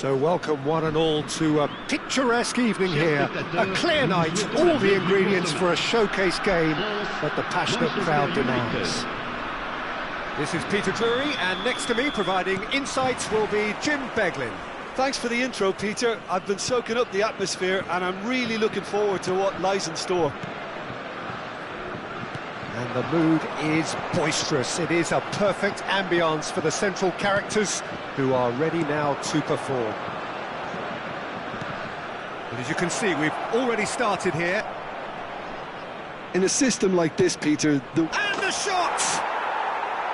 So welcome one and all to a picturesque evening here, a clear night, all the ingredients for a showcase game that the passionate crowd demands. This is Peter Drury, and next to me providing insights will be Jim Beglin. Thanks for the intro, Peter. I've been soaking up the atmosphere and I'm really looking forward to what lies in store. And the mood is boisterous. It is a perfect ambience for the central characters who are ready now to perform. But as you can see, we've already started here. In a system like this, Peter, And the shot!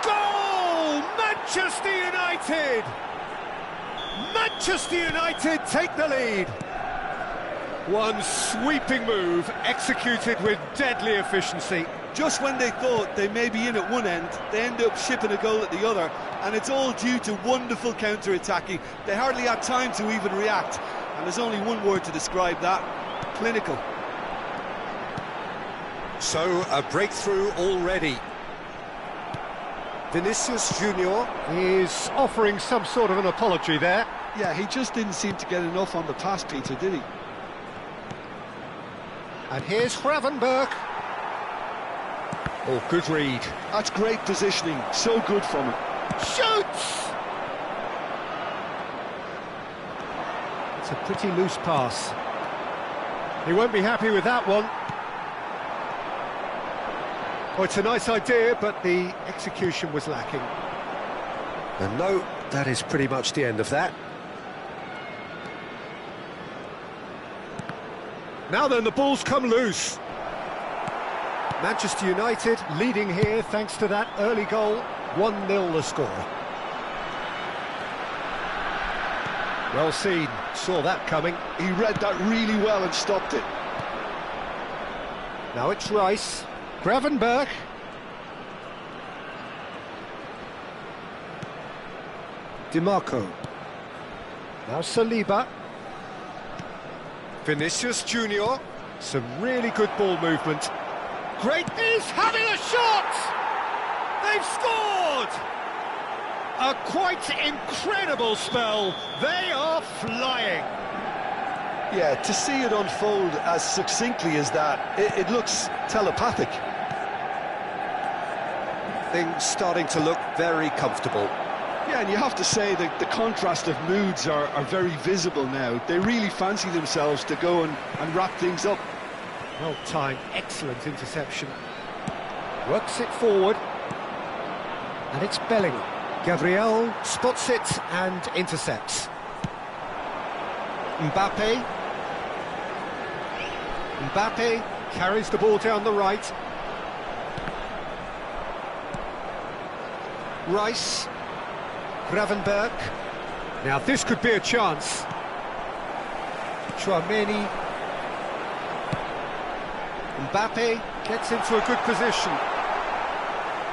Goal! Manchester United! Manchester United take the lead. One sweeping move executed with deadly efficiency. Just when they thought they may be in at one end, they end up shipping a goal at the other, and it's all due to wonderful counter-attacking. They hardly had time to even react, and there's only one word to describe that: clinical. So, a breakthrough already. Vinicius Junior is offering some sort of an apology there. Yeah, he just didn't seem to get enough on the pass, Peter, did he? And here's Gravenberch. Oh, good read. That's great positioning, so good from him. Shoots! It's a pretty loose pass. He won't be happy with that one. Oh, it's a nice idea, but the execution was lacking. And no, that is pretty much the end of that. Now then, the ball's come loose. Manchester United leading here thanks to that early goal. 1-0 the score. Well seen, saw that coming. He read that really well and stopped it. Now it's Rice. Gravenberch. DiMarco. Now Saliba. Vinicius Junior. Some really good ball movement. Great, he's having a shot! They've scored! A quite incredible spell. They are flying. Yeah, to see it unfold as succinctly as that, it looks telepathic. Things starting to look very comfortable. Yeah, and you have to say that the contrast of moods are very visible now. They really fancy themselves to go and wrap things up. Well timed, excellent interception. Works it forward. And it's Belling. Gabriel spots it and intercepts. Mbappe. Mbappe carries the ball down the right. Rice. Gravenberch. Now this could be a chance. Chouameni. Mbappe gets into a good position.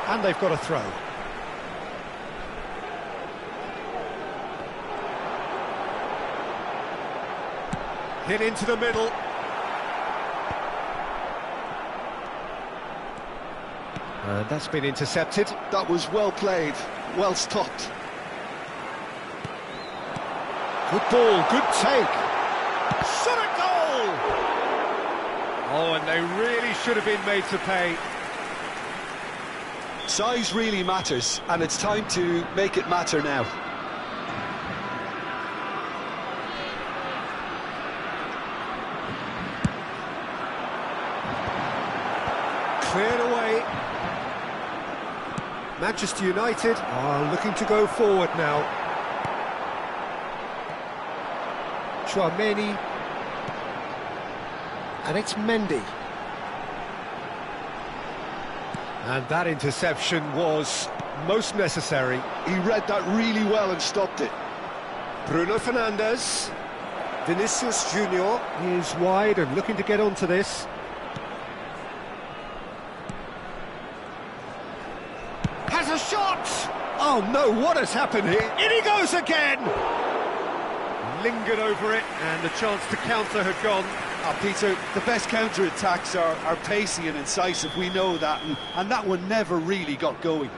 And they've got a throw. Hit into the middle. And that's been intercepted. That was well played, well stopped. Good ball, good take. Shot a goal! Oh, and they really should have been made to pay. Size really matters, and it's time to make it matter now. Cleared away. Manchester United are looking to go forward now. Chouameni. And it's Mendy. And that interception was most necessary. He read that really well and stopped it. Bruno Fernandes. Vinicius Junior is wide and looking to get onto this. Has a shot! Oh no, what has happened here? In he goes again! Lingered over it, and the chance to counter had gone. Peter, the best counter-attacks are pacey and incisive, we know that, and that one never really got going.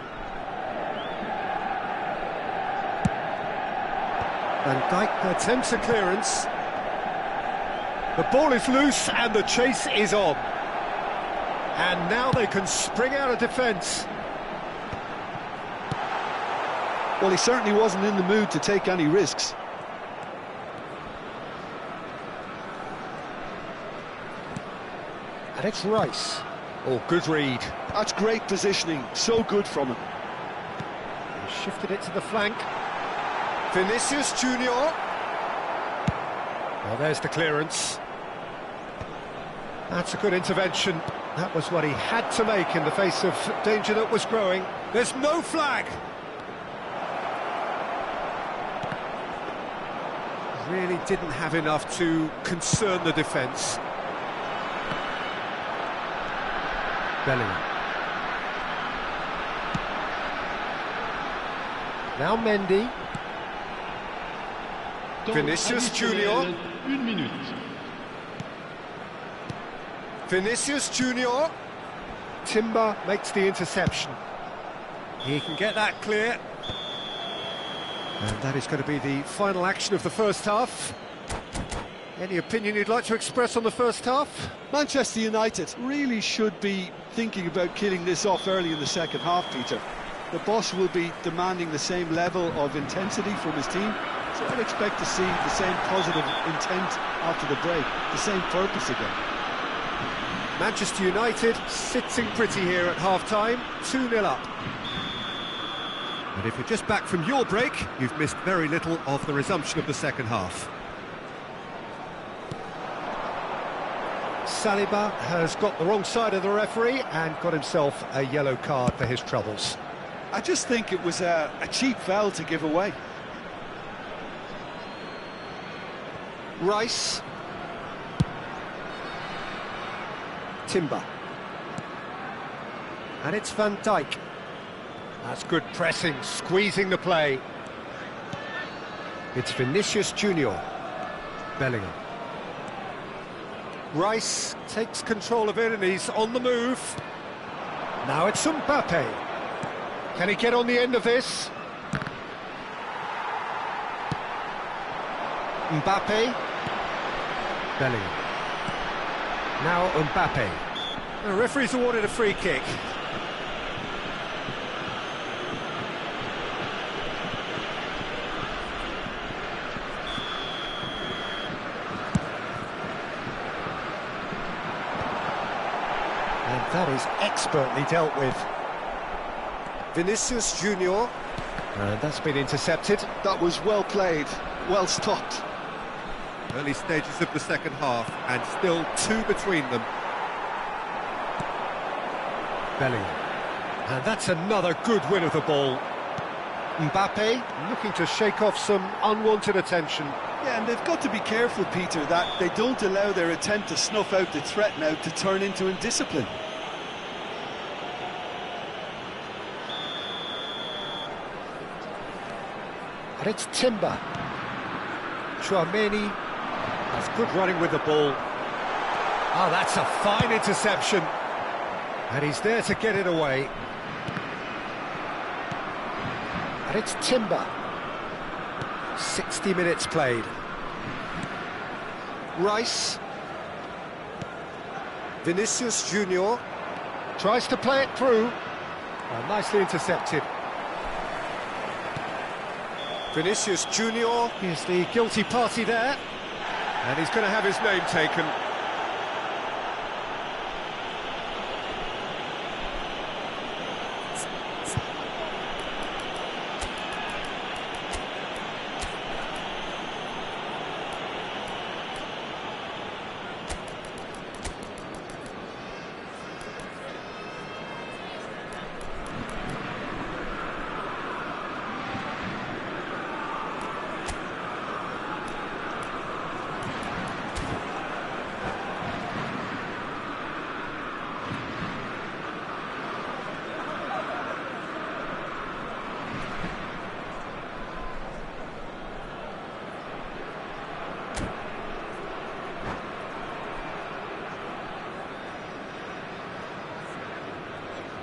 Van Dijk attempts a clearance. The ball is loose and the chase is on. And now they can spring out of defence. Well, he certainly wasn't in the mood to take any risks. And it's Rice. Oh, good read. That's great positioning, so good from him. He shifted it to the flank. Vinicius Junior. Well, there's the clearance. That's a good intervention. That was what he had to make in the face of danger that was growing. There's no flag. Really didn't have enough to concern the defence. Bellingham. Now Mendy. Vinicius Junior. Vinicius Junior. Timber makes the interception. He can get that clear. And that is going to be the final action of the first half. Any opinion you'd like to express on the first half? Manchester United really should be thinking about killing this off early in the second half, Peter. The boss will be demanding the same level of intensity from his team, so I'd expect to see the same positive intent after the break, the same purpose again. Manchester United sitting pretty here at half-time, 2-0 up. And if you're just back from your break, you've missed very little of the resumption of the second half. Saliba has got the wrong side of the referee and got himself a yellow card for his troubles. I just think it was a cheap foul to give away. Rice. Timber. And it's Van Dijk. That's good pressing, squeezing the play. It's Vinicius Junior. Bellingham. Rice takes control of it and he's on the move. Now it's Mbappe. Can he get on the end of this? Mbappe. Bellingham. Now Mbappe. The referee's awarded a free kick. And that is expertly dealt with. Vinicius Junior. And that's been intercepted. That was well played, well stopped. Early stages of the second half, and still two between them. Bellingham. And that's another good win of the ball. Mbappe looking to shake off some unwanted attention. Yeah, and they've got to be careful, Peter, that they don't allow their attempt to snuff out the threat now to turn into indiscipline. And it's Timber. Chouameni has good running with the ball. Oh, that's a fine interception. And he's there to get it away. And it's Timber. 60 minutes played. Rice. Vinicius Junior tries to play it through. Oh, nicely intercepted. Vinicius Junior is the guilty party there. And he's going to have his name taken.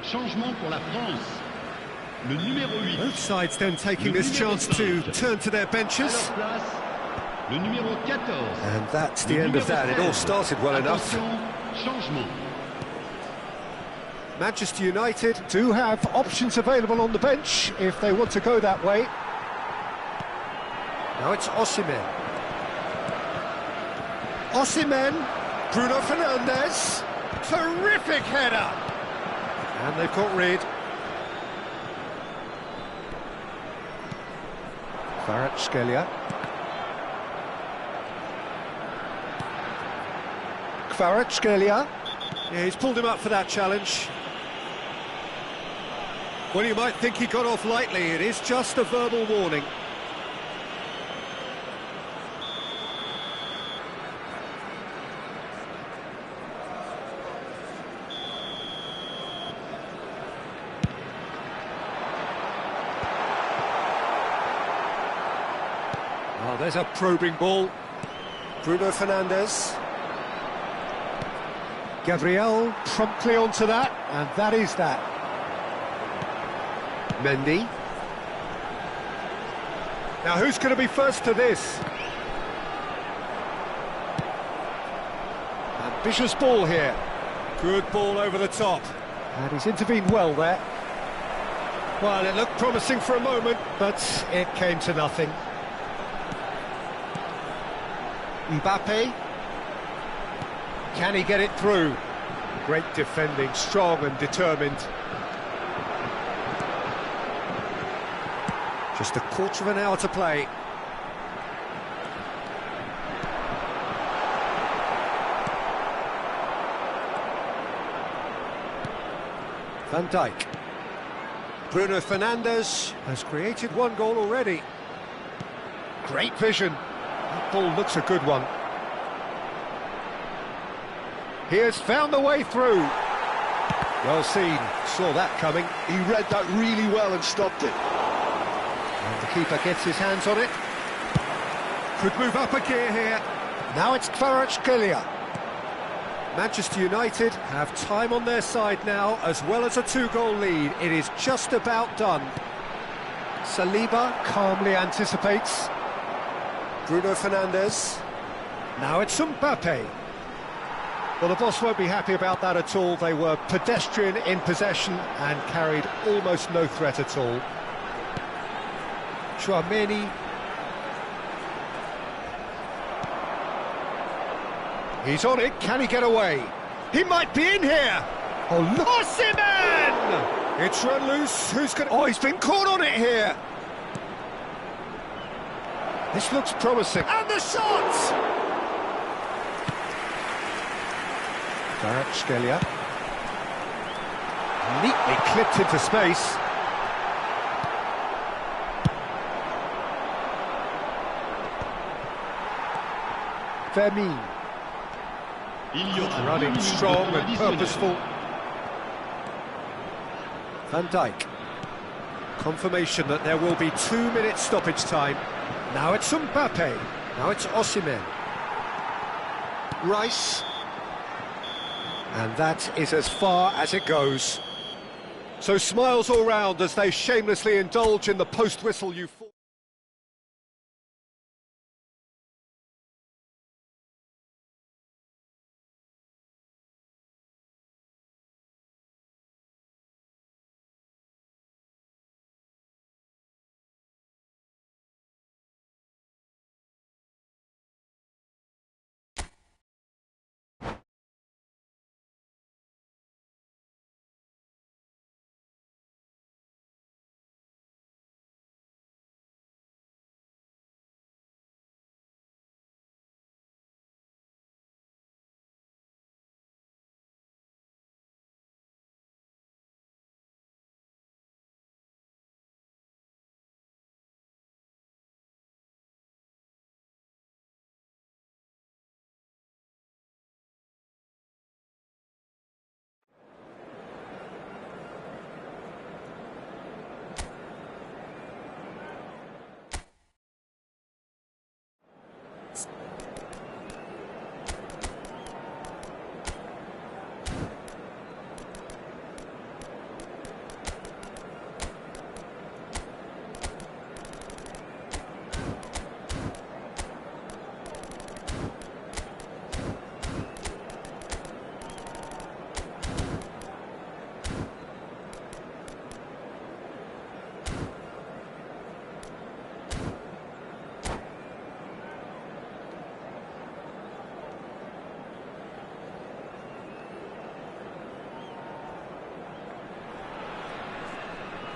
Changement pour la France. Le numéro 8. Both sides then taking this chance to turn to their benches. Le numéro 14. And that's the end of that. It all started well enough. Changement. Manchester United do have options available on the bench if they want to go that way. Now it's Osimhen. Osimhen, Bruno Fernandes, terrific header! And they've got rid. Kvaratskhelia. Kvaratskhelia. Yeah, he's pulled him up for that challenge. Well, you might think he got off lightly. It is just a verbal warning. Oh, there's a probing ball. Bruno Fernandes. Gabriel promptly onto that, and that is that. Mendy. Now who's going to be first to this? Ambitious ball here. Good ball over the top. And he's intervened well there. Well, it looked promising for a moment, but it came to nothing. Mbappe. Can he get it through? Great defending, strong and determined. Just a quarter of an hour to play. Van Dijk. Bruno Fernandes has created one goal already. Great vision. That ball looks a good one. He has found the way through. Well seen, saw that coming. He read that really well and stopped it. And the keeper gets his hands on it. Could move up a gear here. Now it's Kvaratskhelia. Manchester United have time on their side now, as well as a two-goal lead. It is just about done. Saliba calmly anticipates. Bruno Fernandes. Now it's Mbappe. Well, the boss won't be happy about that at all. They were pedestrian in possession and carried almost no threat at all. Chouameni. He's on it. Can he get away? He might be in here. Oh, look! Osimhen! It's run loose. Who's going to... Oh, he's been caught on it here. This looks promising. And the shot! Kvaratskhelia. Neatly clipped into space. Vermin. Il y aura 2 Running minutes de strong temps and additionnel. purposeful. Van Dijk. Confirmation that there will be 2 minutes stoppage time. Now it's Mbappe. Now it's Osimhen. Rice. And that is as far as it goes. So smiles all round as they shamelessly indulge in the post-whistle euphoria.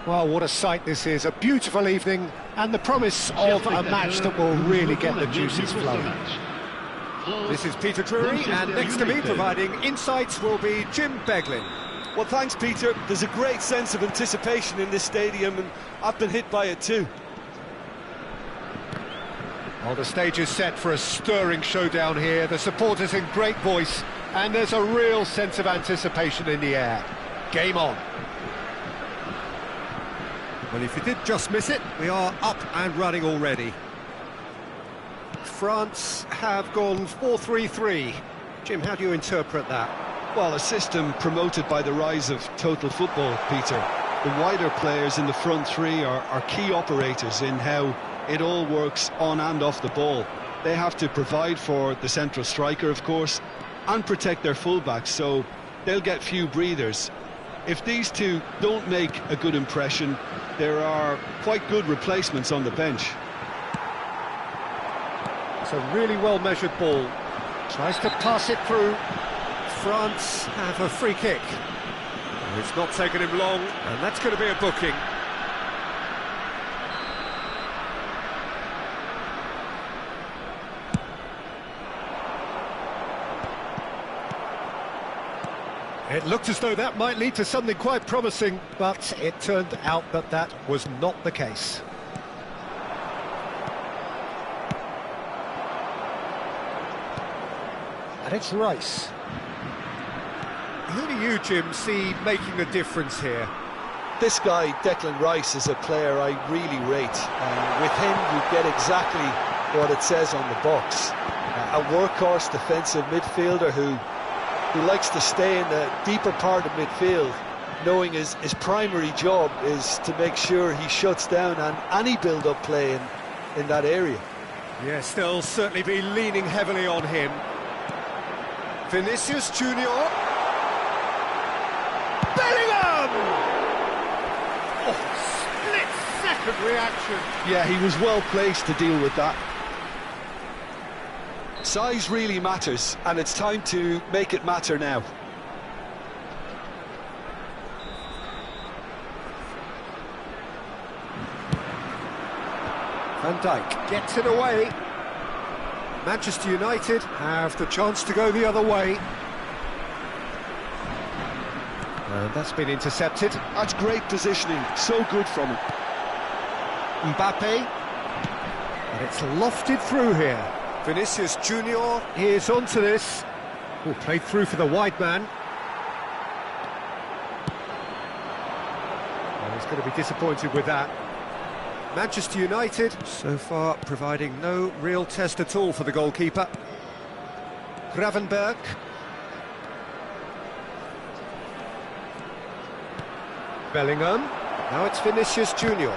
Well, what a sight this is. A beautiful evening and the promise of a match that will really get the juices flowing. This is Peter Drury, and next to me providing insights will be Jim Beglin. Well, thanks, Peter. There's a great sense of anticipation in this stadium, and I've been hit by it too. Well, the stage is set for a stirring showdown here. The supporters in great voice, and there's a real sense of anticipation in the air. Game on. Well, if you did just miss it, we are up and running already. France have gone 4-3-3. Jim, how do you interpret that? Well, a system promoted by the rise of total football, Peter. The wider players in the front three are key operators in how it all works on and off the ball. They have to provide for the central striker, of course, and protect their fullbacks, so they'll get few breathers. If these two don't make a good impression, there are quite good replacements on the bench. It's a really well-measured ball. Tries to pass it through. France have a free kick. It's not taken him long, and that's going to be a booking. It looked as though that might lead to something quite promising, but it turned out that that was not the case. And it's Rice. Who do you, Jim, see making a difference here? This guy, Declan Rice, is a player I really rate. With him, you get exactly what it says on the box. A workhorse defensive midfielder who likes to stay in the deeper part of midfield, knowing his primary job is to make sure he shuts down any build-up play in that area. Yes, they'll certainly be leaning heavily on him. Vinicius Junior. Bellingham! Oh, split-second reaction. Yeah, he was well placed to deal with that. Size really matters, and it's time to make it matter now. Van Dijk gets it away. Manchester United have the chance to go the other way. And that's been intercepted. That's great positioning, so good from him. Mbappe. And it's lofted through here. Vinicius Junior, he is onto this. Oh, played through for the wide man. Well, he's going to be disappointed with that. Manchester United, so far, providing no real test at all for the goalkeeper. Gravenberch. Bellingham. Now it's Vinicius Junior.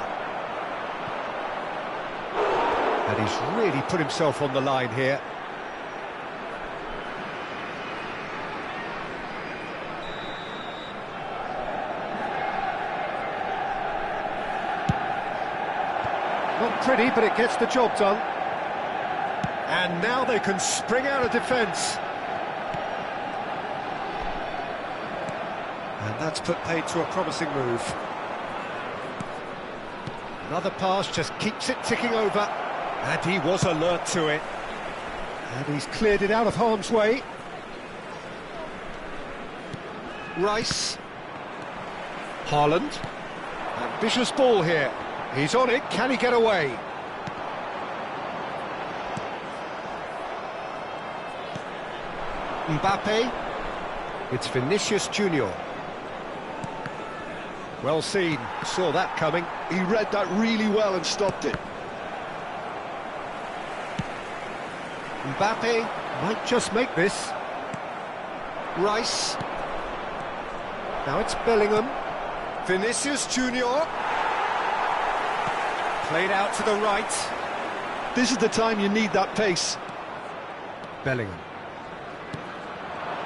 And he's really put himself on the line here. Not pretty, but it gets the job done. And now they can spring out of defence. And that's put paid to a promising move. Another pass just keeps it ticking over. And he was alert to it. And he's cleared it out of harm's way. Rice. Haaland. Ambitious ball here. He's on it, can he get away? Mbappe. It's Vinicius Junior. Well seen, saw that coming. He read that really well and stopped it. Mbappe might just make this. Rice. Now it's Bellingham. Vinicius Junior. Played out to the right. This is the time you need that pace. Bellingham.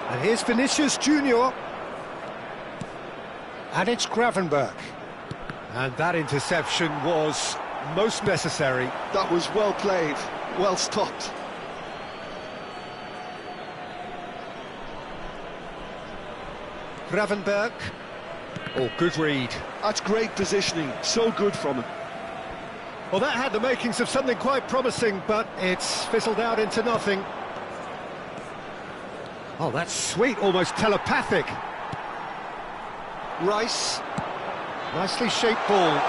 And here's Vinicius Junior. And it's Gravenberch. And that interception was most necessary. That was well played, well stopped. Gravenberch. Oh, good read. That's great positioning, so good from him. Well, that had the makings of something quite promising, but it's fizzled out into nothing. Oh, that's sweet, almost telepathic. Rice. Nicely shaped ball.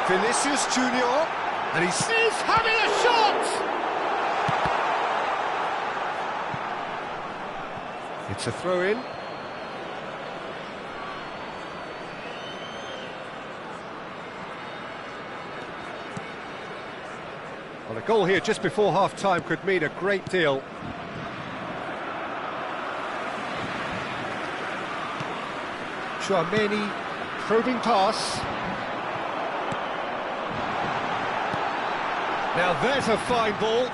Vinicius Junior. And he's having a shot! It's a throw-in. Well, a goal here just before half-time could mean a great deal. Chouameni, probing pass. Now there's a fine ball.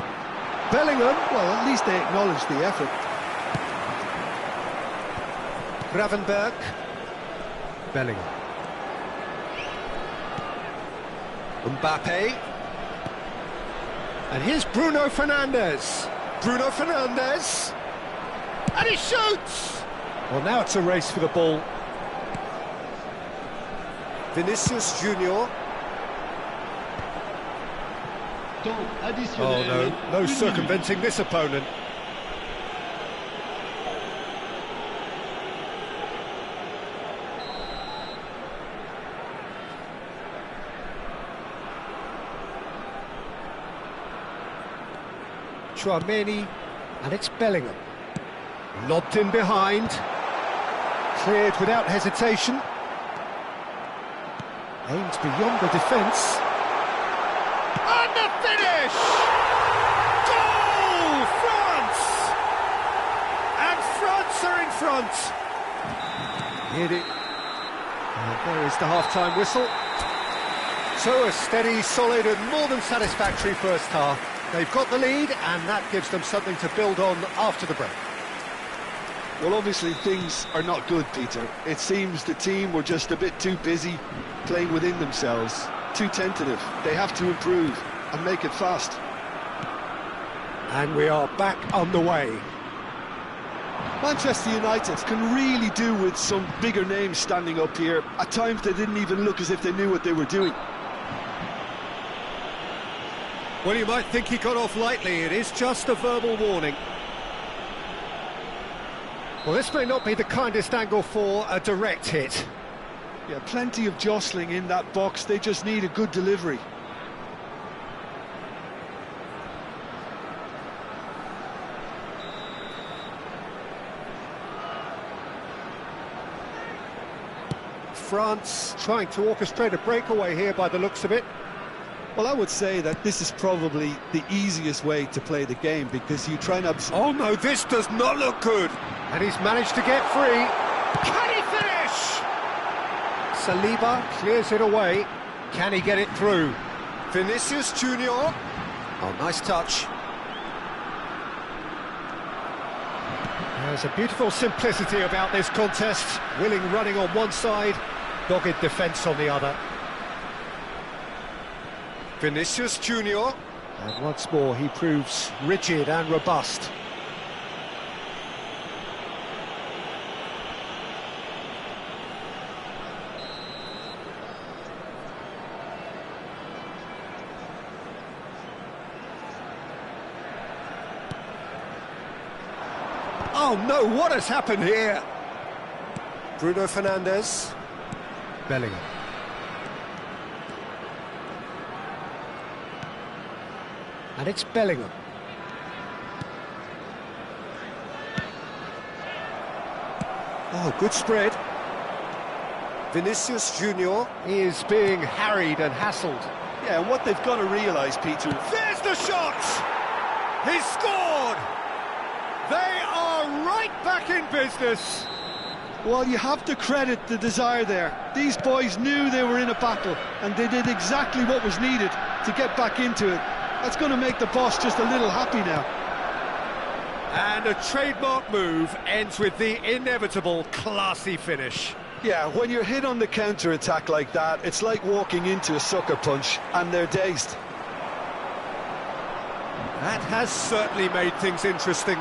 Bellingham. Well, at least they acknowledge the effort. Gravenberch. Bellingham. Mbappe. And here's Bruno Fernandes. Bruno Fernandes. And he shoots! Well, now it's a race for the ball. Vinicius Junior. Oh no circumventing this opponent. Chouameni, and it's Bellingham. Lobbed in behind. Cleared without hesitation. Aims beyond the defence. And the finish! Goal! France! And France are in front. Hit it. And there is the half-time whistle. So a steady, solid and more than satisfactory first half. They've got the lead, and that gives them something to build on after the break. Well, obviously things are not good, Peter. It seems the team were just a bit too busy playing within themselves, too tentative. They have to improve and make it fast. And we are back on the way. Manchester United can really do with some bigger names standing up here. At times they didn't even look as if they knew what they were doing. Well, you might think he got off lightly. It is just a verbal warning. Well, this may not be the kindest angle for a direct hit. Yeah, plenty of jostling in that box. They just need a good delivery. France trying to orchestrate a breakaway here by the looks of it. Well, I would say that this is probably the easiest way to play the game, because you try and Oh no, this does not look good. And he's managed to get free. Can he finish? Saliba clears it away. Can he get it through? Vinicius Junior. Oh, nice touch. There's a beautiful simplicity about this contest. Willing running on one side, dogged defence on the other. Vinicius Junior. And once more he proves rigid and robust. Oh no, what has happened here? Bruno Fernandes. Bellingham. And it's Bellingham. Oh, good spread. Vinicius Junior is being harried and hassled. Yeah, and what they've got to realise, Peter... There's the shot! He's scored! They are right back in business. Well, you have to credit the desire there. These boys knew they were in a battle, and they did exactly what was needed to get back into it. That's going to make the boss just a little happy now. And a trademark move ends with the inevitable classy finish. Yeah, when you're hit on the counter-attack like that, it's like walking into a sucker punch, and they're dazed. That has certainly made things interesting.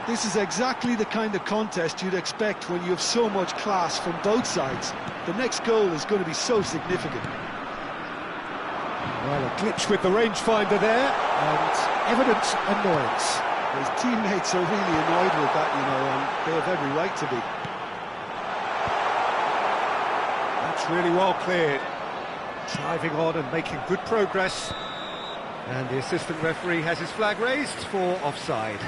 This is exactly the kind of contest you'd expect when you have so much class from both sides. The next goal is going to be so significant. Well, a glitch with the rangefinder there, and evident annoyance. His teammates are really annoyed with that, you know, and they have every right to be. That's really well cleared. Driving on and making good progress. And the assistant referee has his flag raised for offside.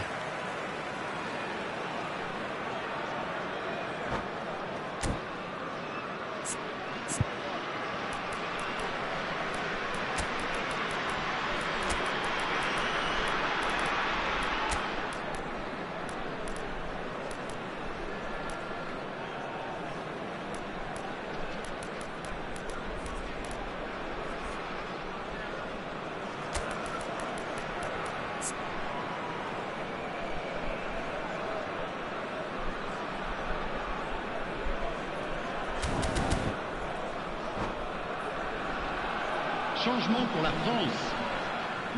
Changement pour la France.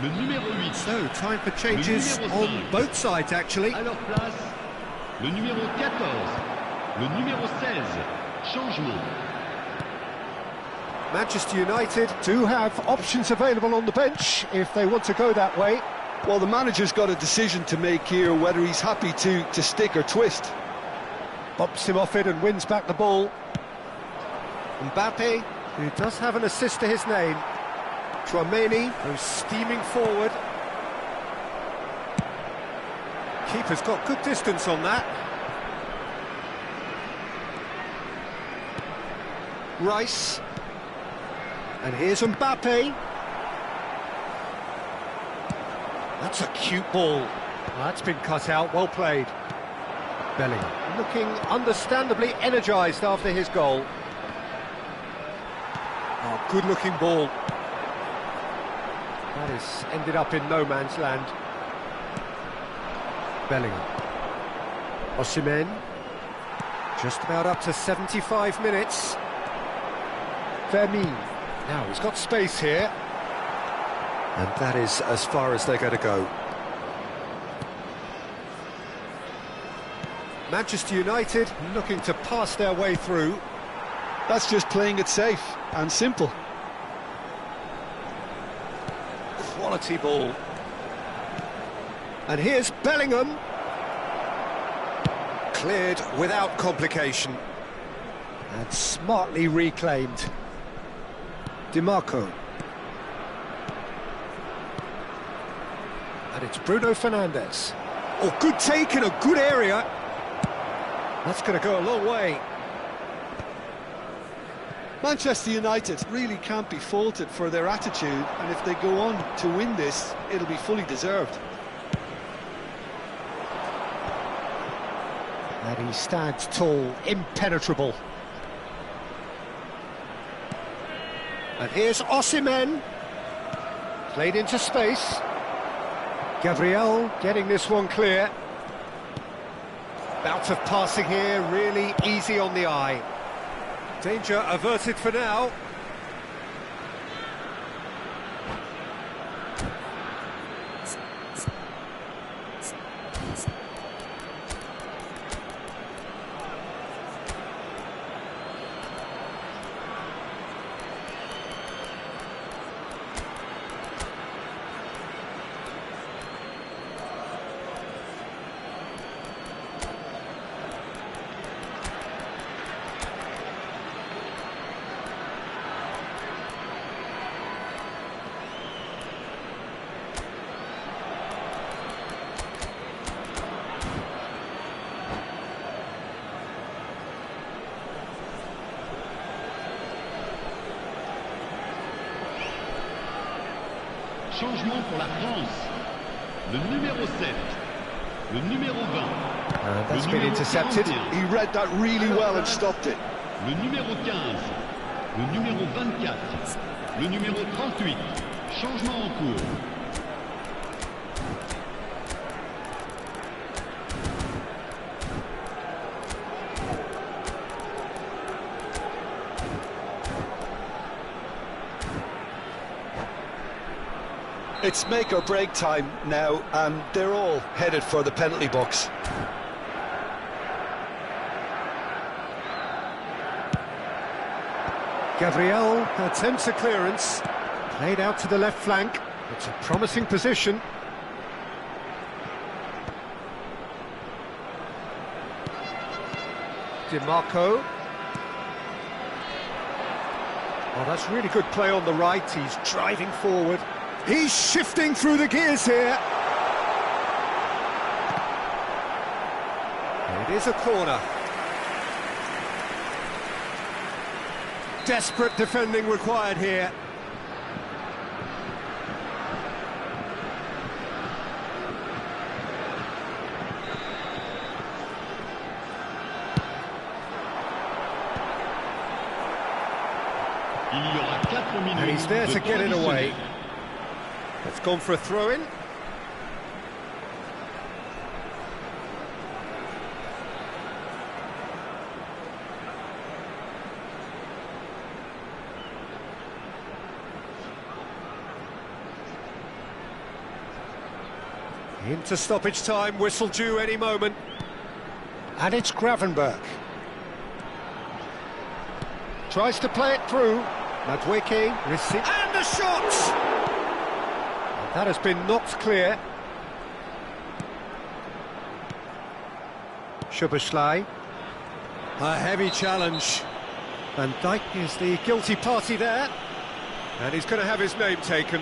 Le numéro 8. So, time for changes on both sides, actually. À leur place, le numéro 14. Le numéro 16. Changement. Manchester United do have options available on the bench if they want to go that way. Well, the manager's got a decision to make here, whether he's happy to stick or twist. Bumps him off it and wins back the ball. Mbappe, who does have an assist to his name. Tchouaméni, who's steaming forward. Keeper's got good distance on that. Rice. And here's Mbappe. That's a cute ball. Well, that's been cut out, well played. Bellingham looking understandably energised after his goal. Oh, good-looking ball. That has ended up in no man's land. Bellingham. Osimhen. Just about up to 75 minutes. Vermeer. Now, he's got space here. And that is as far as they're going to go. Manchester United looking to pass their way through. That's just playing it safe and simple. Quality ball. And here's Bellingham. Cleared without complication. And smartly reclaimed. DiMarco. And it's Bruno Fernandes. Oh, good take in a good area. That's going to go a long way. Manchester United really can't be faulted for their attitude, and if they go on to win this, it'll be fully deserved. And he stands tall, impenetrable. And here's Osimhen. Played into space. Gabriel getting this one clear. Bout of passing here, really easy on the eye. Danger averted for now. Changement pour la France. Le numéro 7, le numéro 20. That's been intercepted. He read that really well and stopped it. Le numéro 15, le numéro 24, le numéro 38. Changement en cours. It's make or break time now, and they're all headed for the penalty box. Gabriel attempts a clearance. Played out to the left flank. It's a promising position. DiMarco. Oh, that's really good play on the right. He's driving forward. He's shifting through the gears here. It is a corner. Desperate defending required here. Il y aura 4 minutes. And he's there to get it away. It's gone for a throw-in. Into stoppage time, whistle due any moment. And it's Gravenberch. Tries to play it through. Minhquach receives. And the shot! That has been knocked clear. Szoboszlai. A heavy challenge. Van Dijk is the guilty party there. And he's going to have his name taken.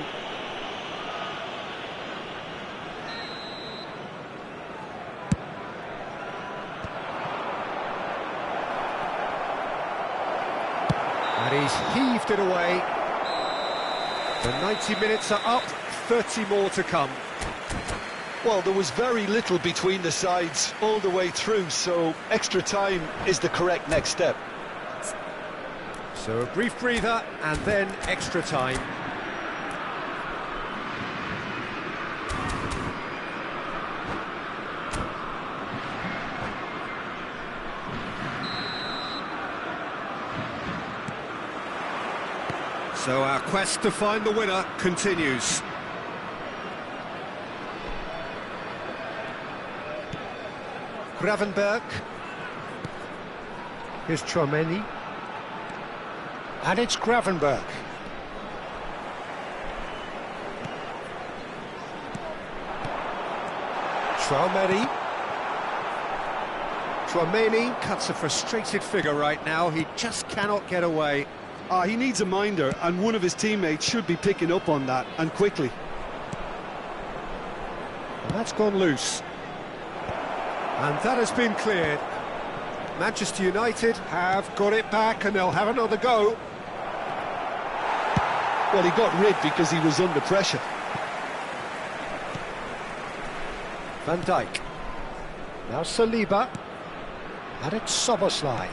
And he's heaved it away. The 90 minutes are up, 30 more to come. Well, there was very little between the sides all the way through, so extra time is the correct next step. So a brief breather and then extra time. So our quest to find the winner continues. Gravenberch. Here's Chouameni. And it's Gravenberch. Chouameni cuts a frustrated figure right now. He just cannot get away. He needs a minder, and one of his teammates should be picking up on that, and quickly. And that's gone loose. And that has been cleared. Manchester United have got it back, and they'll have another go. Well, he got rid because he was under pressure. Van Dijk. Now Saliba. And it's Soboslai.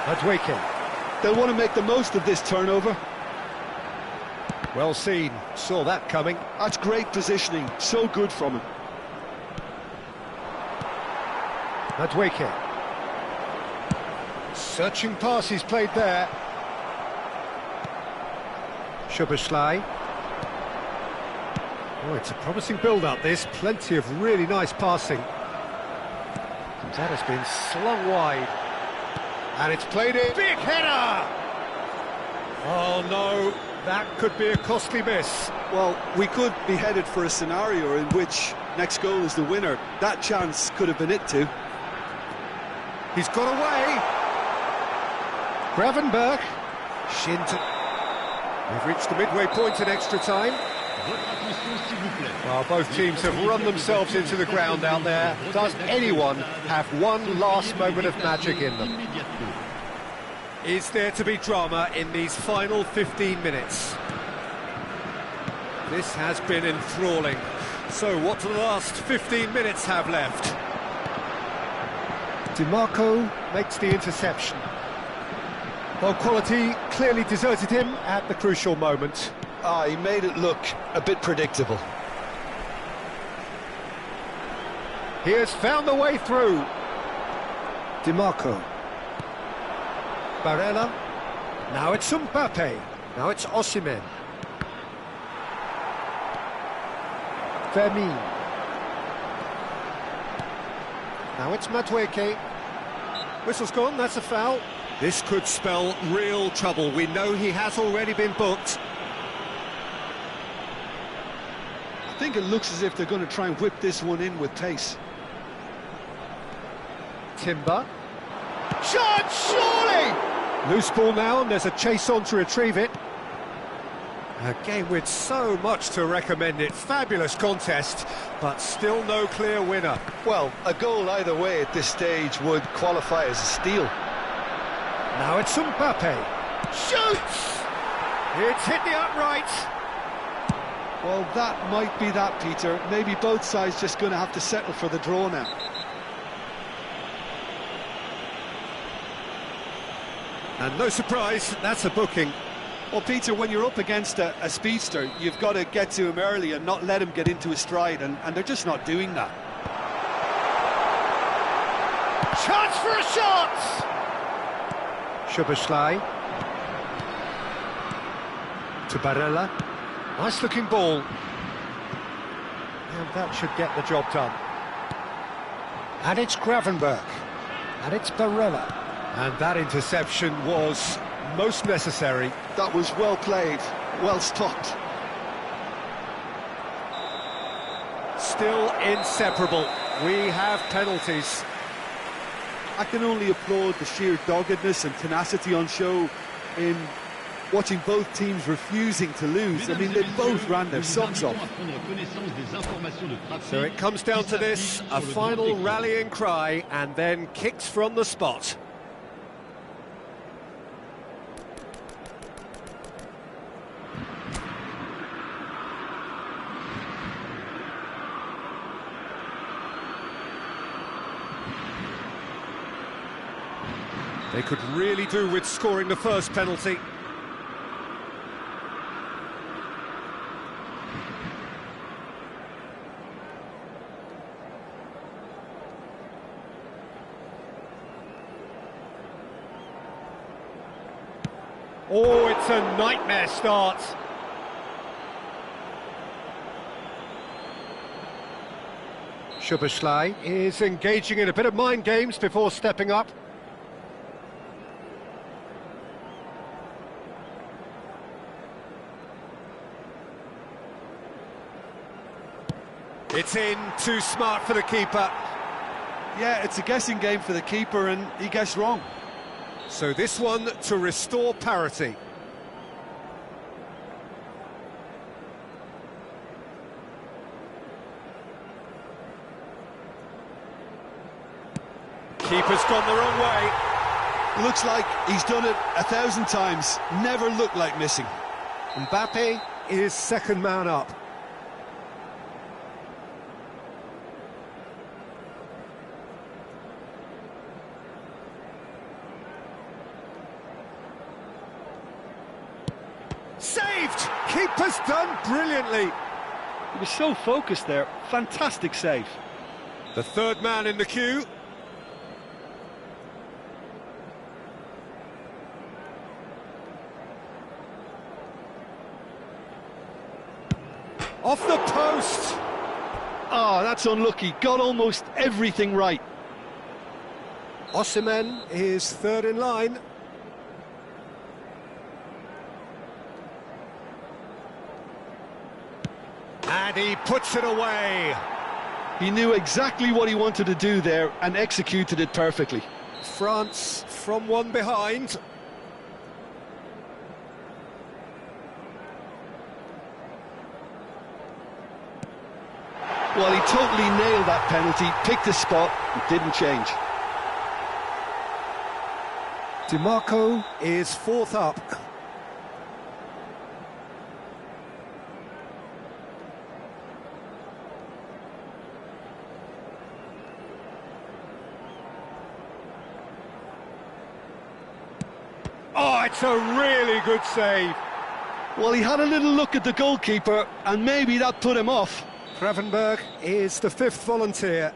Madweke. They'll want to make the most of this turnover. Well seen, saw that coming. That's great positioning, so good from him. Madweke. Searching pass he's played there. Soboslai. Oh, it's a promising build-up, this. Plenty of really nice passing. That has been slung wide. And it's played in. Big header! Oh, no. That could be a costly miss. Well, we could be headed for a scenario in which next goal is the winner. That chance could have been it too. He's got away. Gravenberg. Shinton. We've reached the midway point in extra time. Well, both teams have run themselves into the ground out there. Does anyone have one last moment of magic in them? Is there to be drama in these final 15 minutes? This has been enthralling. So what do the last 15 minutes have left? DiMarco makes the interception. Well, quality clearly deserted him at the crucial moment. He made it look a bit predictable. He has found the way through. DiMarco. Barella. Now it's Mbappe. Now it's Osimhen. Vermin. Now it's Madweke. Whistle's gone, that's a foul. This could spell real trouble. We know he has already been booked. I think it looks as if they're going to try and whip this one in with pace. Timber. Shot, surely! Loose ball now, and there's a chase on to retrieve it. A game with so much to recommend it. Fabulous contest, but still no clear winner. Well, a goal either way at this stage would qualify as a steal. Now it's Mbappe. Shoots! It's hit the upright. Well, that might be that, Peter. Maybe both sides just going to have to settle for the draw now. And no surprise, that's a booking. Well, Peter, when you're up against a speedster, you've got to get to him early and not let him get into his stride, and they're just not doing that. Chance for a shot! Soboslai. To Barella. Nice-looking ball. And that should get the job done. And it's Gravenberg. And it's Barella. And that interception was most necessary. That was well played, well stopped. Still inseparable. We have penalties. I can only applaud the sheer doggedness and tenacity on show in watching both teams refusing to lose. I mean, they both ran their socks off. So it comes down to this, a final rallying cry, and then kicks from the spot. They could really do with scoring the first penalty. Oh, it's a nightmare start. Soboslai is engaging in a bit of mind games before stepping up. It's in, too smart for the keeper. Yeah, it's a guessing game for the keeper, and he guessed wrong. So this one to restore parity. Keeper's gone the wrong way. Looks like he's done it 1,000 times. Never looked like missing. Mbappe is second man up. Saved! Keeper's done brilliantly. He was so focused there. Fantastic save. The third man in the queue. Off the post! Oh, that's unlucky. Got almost everything right. Osimhen is third in line. And he puts it away. He knew exactly what he wanted to do there and executed it perfectly. France from one behind. Well, he totally nailed that penalty, picked his spot, and didn't change. DiMarco is fourth up. Oh, it's a really good save. Well, he had a little look at the goalkeeper, and maybe that put him off. Gravenberg is the fifth volunteer.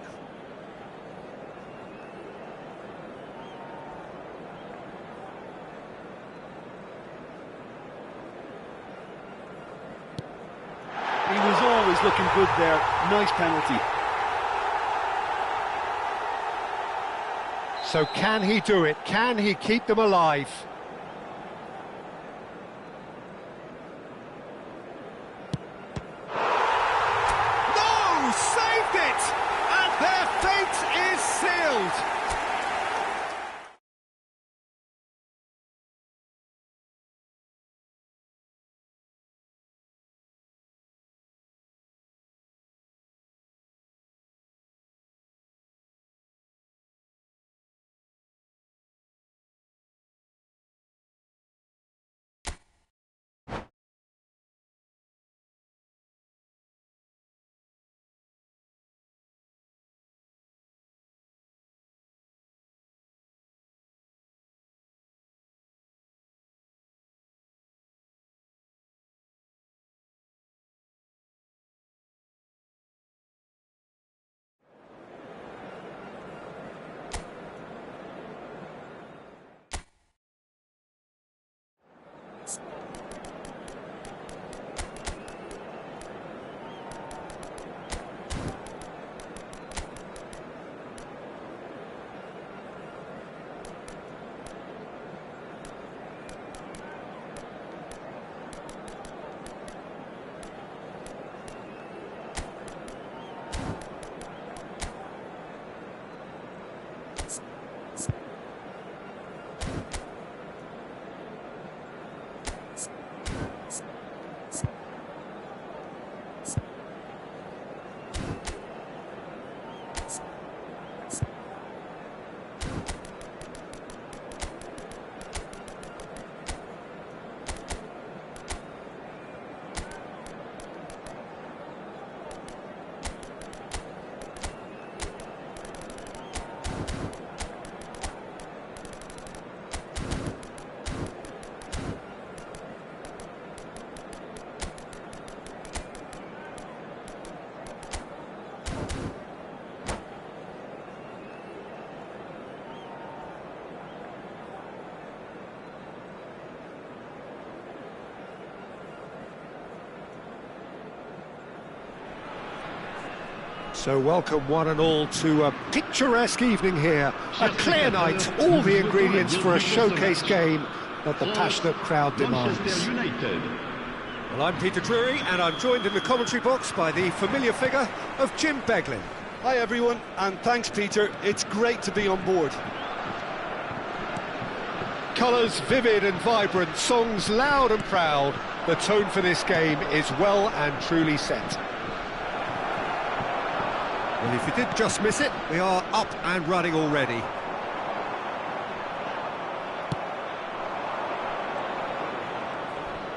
He was always looking good there. Nice penalty. So can he do it? Can he keep them alive? No! Saved it! And their fate is sealed! So welcome one and all to a picturesque evening here. A clear night, all the ingredients for a showcase game that the passionate crowd demands. Well, I'm Peter Drury, and I'm joined in the commentary box by the familiar figure of Jim Beglin. Hi everyone, and thanks Peter, it's great to be on board. Colours vivid and vibrant, songs loud and proud. The tone for this game is well and truly set. Well, if you did just miss it, we are up and running already.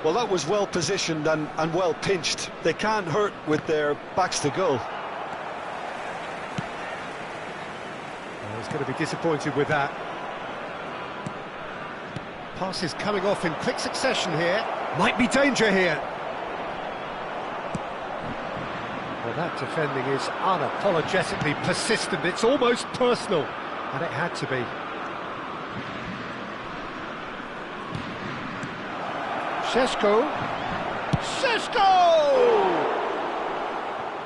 Well, that was well positioned and well pinched. They can't hurt with their backs to goal. He's going to be disappointed with that. Passes coming off in quick succession here. Might be danger here. Well, that defending is unapologetically persistent. It's almost personal, and it had to be. Šeško!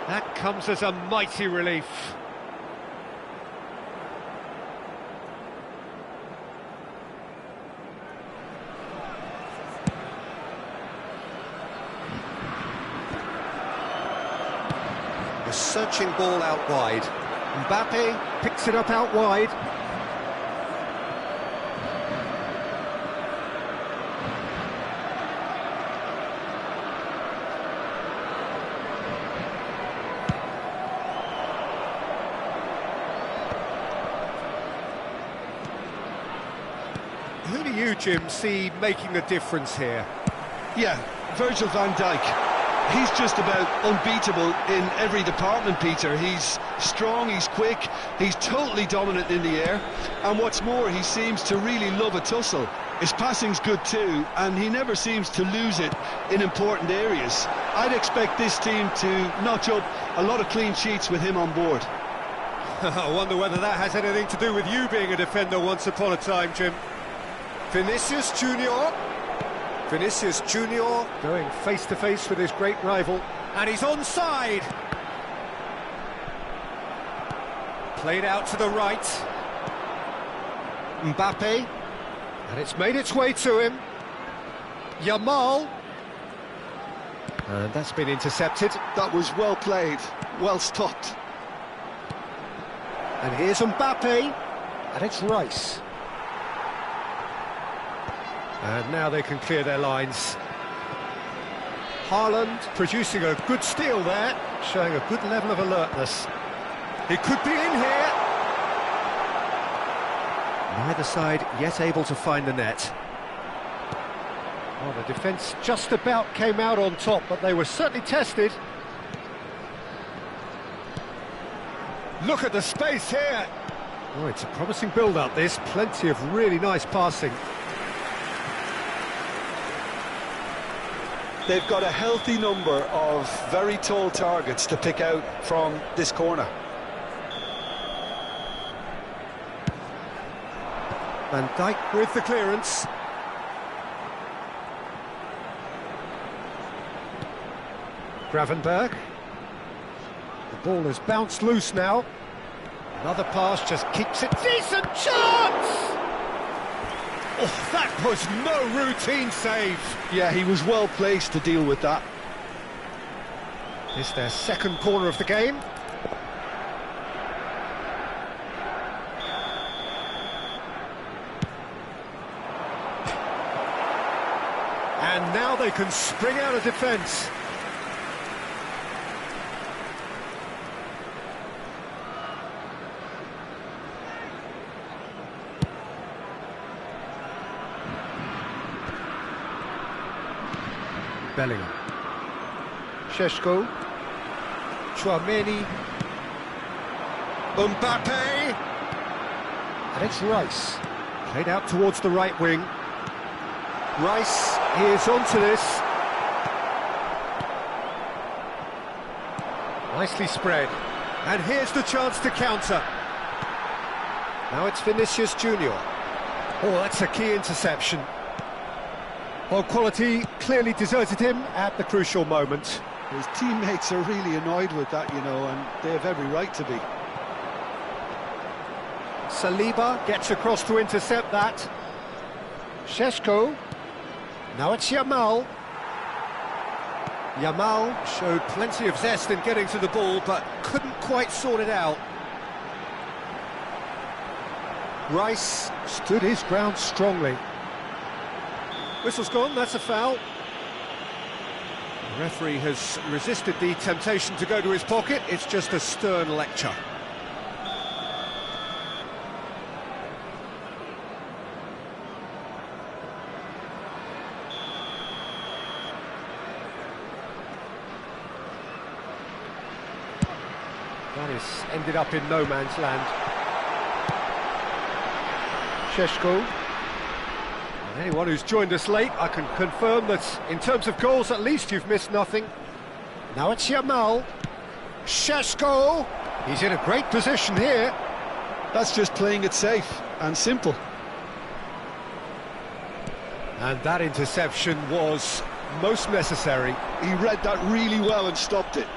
That comes as a mighty relief. A searching ball out wide. Mbappe picks it up out wide. Who do you, Jim, see making the difference here? Yeah, Virgil van Dijk. He's just about unbeatable in every department, Peter. He's strong, he's quick, he's totally dominant in the air, and what's more, he seems to really love a tussle. His passing's good too, and he never seems to lose it in important areas. I'd expect this team to notch up a lot of clean sheets with him on board. I wonder whether that has anything to do with you being a defender once upon a time, Jim. Vinicius Junior. Vinicius Junior going face-to-face with his great rival, and he's onside. Played out to the right. Mbappe, and it's made its way to him. Yamal, and that's been intercepted. That was well played, well stopped. And here's Mbappe, and it's Rice. And now they can clear their lines. Haaland producing a good steal there, showing a good level of alertness. He could be in here. Neither side yet able to find the net. Well, the defence just about came out on top, but they were certainly tested. Look at the space here. Oh, it's a promising build-up, this. Plenty of really nice passing. They've got a healthy number of very tall targets to pick out from this corner. Van Dijk with the clearance. Gravenberg. The ball has bounced loose now. Another pass just keeps it. Decent chance! Oh, that was no routine save. Yeah, he was well placed to deal with that. It's their second corner of the game. And now they can spring out of defence. Bellingham. Šeško. Tchouameni. Mbappe. And it's Rice. Played out towards the right wing. Rice is onto this. Nicely spread. And here's the chance to counter. Now it's Vinicius Junior. Oh, that's a key interception. Well, quality clearly deserted him at the crucial moment. His teammates are really annoyed with that, you know, and they have every right to be. Saliba gets across to intercept that. Šeško. Now it's Yamal. Yamal showed plenty of zest in getting to the ball, but couldn't quite sort it out. Rice stood his ground strongly. Whistle's gone, that's a foul. The referee has resisted the temptation to go to his pocket. It's just a stern lecture. That is ended up in no man's land. Sheshko. And anyone who's joined us late, I can confirm that in terms of goals, at least you've missed nothing. Now it's Yamal. Sheshko. He's in a great position here. That's just playing it safe and simple. And that interception was most necessary. He read that really well and stopped it.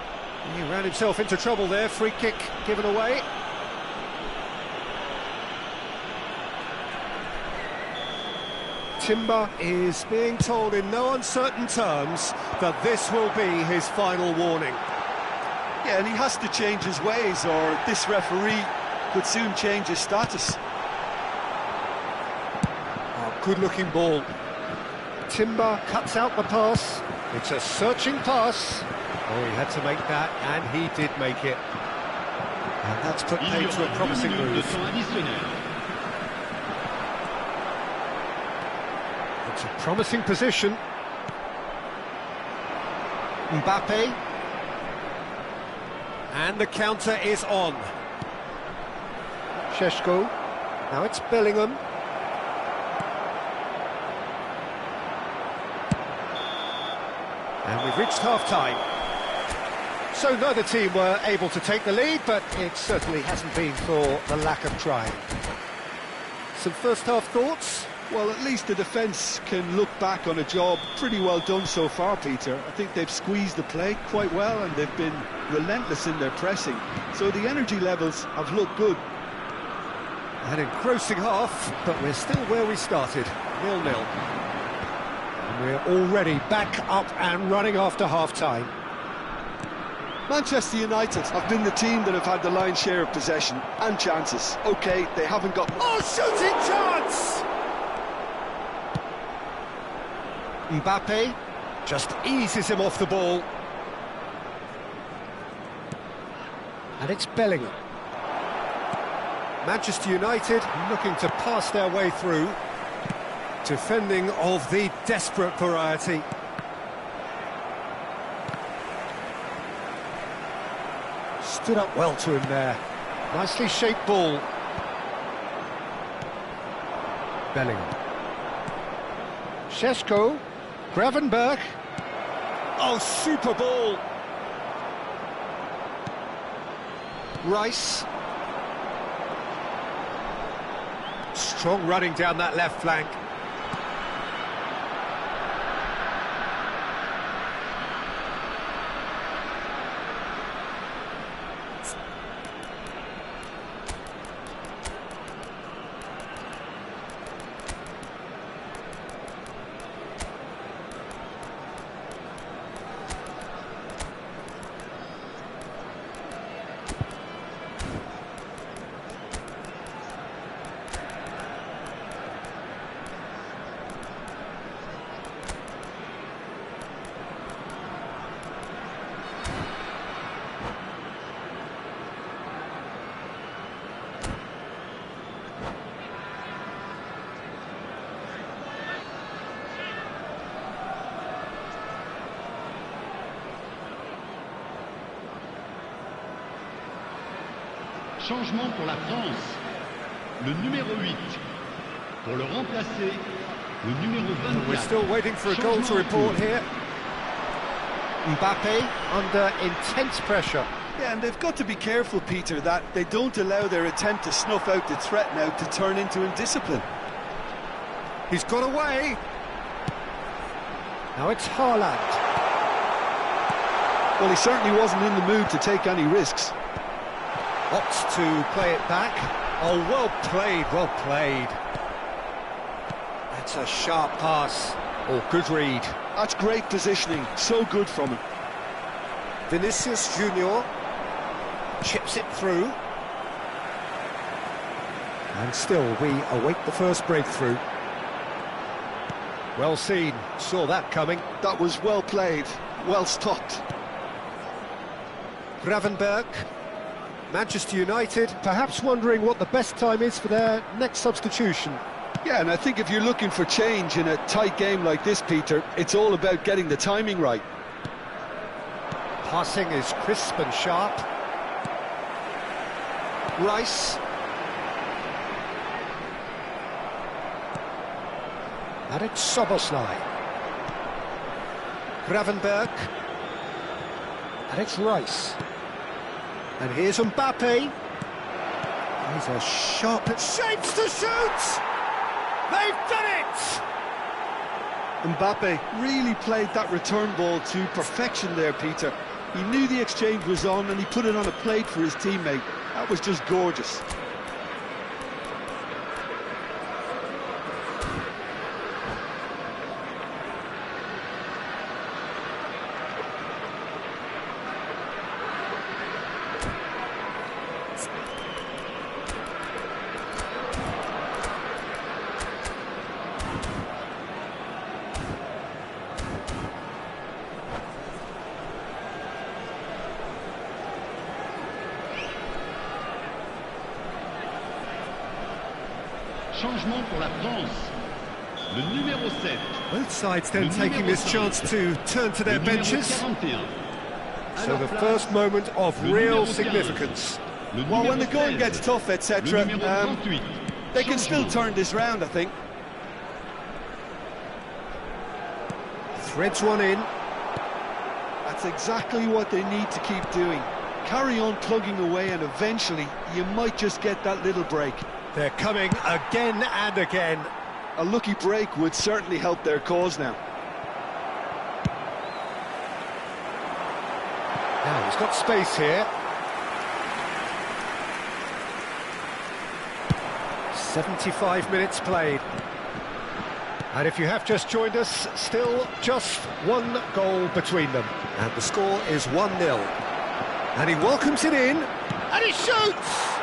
He ran himself into trouble there. Free kick given away. Timber is being told in no uncertain terms that this will be his final warning. Yeah, and he has to change his ways, or this referee could soon change his status. Oh, good-looking ball. Timber cuts out the pass. It's a searching pass. Oh, he had to make that, and he did make it. And that's put paid to a promising move. It's a promising position. Mbappe. And the counter is on. Sheshko. Now it's Bellingham. And we've reached half-time. So neither team were able to take the lead, but it certainly hasn't been for the lack of trying. Some first-half thoughts? Well, at least the defence can look back on a job pretty well done so far, Peter. I think they've squeezed the play quite well, and they've been relentless in their pressing. So the energy levels have looked good. An engrossing half, but we're still where we started, 0-0. And we're already back up and running after half-time. Manchester United have been the team that have had the lion's share of possession and chances. OK, they haven't got... Oh, shooting chance! Mbappe just eases him off the ball. And it's Bellingham. Manchester United looking to pass their way through. Defending of the desperate variety. Stood up well to him there. Nicely shaped ball. Bellingham. Sheshko. Gravenberch. Oh, super ball. Rice. Strong running down that left flank. Changement pour la France. Le numéro 8. Pour le remplacer, le numéro 24. We're still waiting for a goal to report here. Mbappe under intense pressure. Yeah, and they've got to be careful, Peter, that they don't allow their attempt to snuff out the threat now to turn into indiscipline. He's got away. Now it's Haaland. Well, he certainly wasn't in the mood to take any risks. Opts to play it back. Oh, well played, well played. That's a sharp pass. Oh, good read. That's great positioning, so good from him. Vinicius Junior chips it through. And still we await the first breakthrough. Well seen, saw that coming. That was well played, well stopped. Gravenberch. Manchester United perhaps wondering what the best time is for their next substitution. Yeah, and I think if you're looking for change in a tight game like this, Peter, it's all about getting the timing right. Passing is crisp and sharp. Rice. And it's Soboslai. Gravenberg. And it's Rice. And here's Mbappe. He's a sharp shapes to shoot! They've done it! Mbappe really played that return ball to perfection there, Peter. He knew the exchange was on and he put it on a plate for his teammate. That was just gorgeous. Changement pour la France. Le numéro 7. Both sides then taking this chance to turn to their benches. So the first moment of real significance. Well, when the going gets tough, etc., they can still turn this round, I think. Threads one in. That's exactly what they need to keep doing. Carry on plugging away and eventually you might just get that little break. They're coming again and again. A lucky break would certainly help their cause now. Now he's got space here. 75 minutes played. And if you have just joined us, still just one goal between them. And the score is 1-0. And he welcomes it in, and he shoots!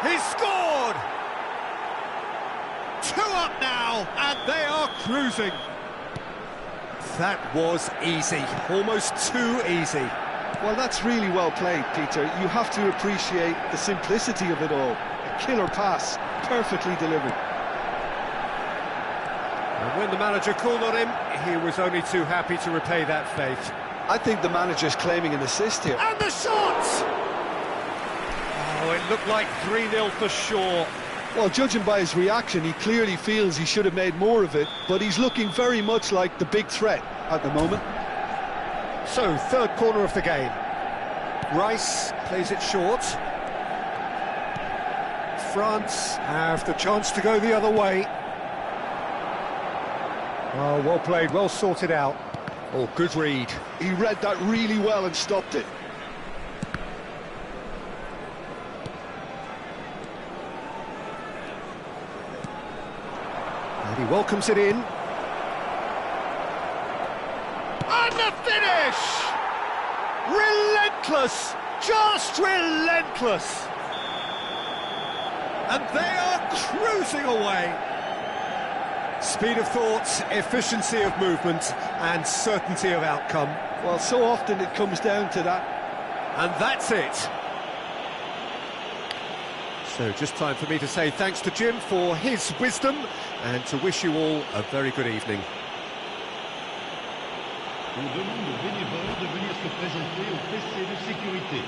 He's scored! 2 up now, and they are cruising. That was easy, almost too easy. Well, that's really well played, Peter. You have to appreciate the simplicity of it all. A killer pass, perfectly delivered. And when the manager called on him, he was only too happy to repay that faith. I think the manager's claiming an assist here. And the shot! Oh, it looked like 3-0 for sure. Well, judging by his reaction, he clearly feels he should have made more of it, but he's looking very much like the big threat at the moment. So, third corner of the game. Rice plays it short. France have the chance to go the other way. Oh, well played, well sorted out. Oh, good read. He read that really well and stopped it. And he welcomes it in. And the finish! Relentless! Just relentless! And they are cruising away. Speed of thought, efficiency of movement, and certainty of outcome. Well, so often it comes down to that. And that's it. So just time for me to say thanks to Jim for his wisdom and to wish you all a very good evening. On demande aux bénévoles de venir se présenter au PC de sécurité.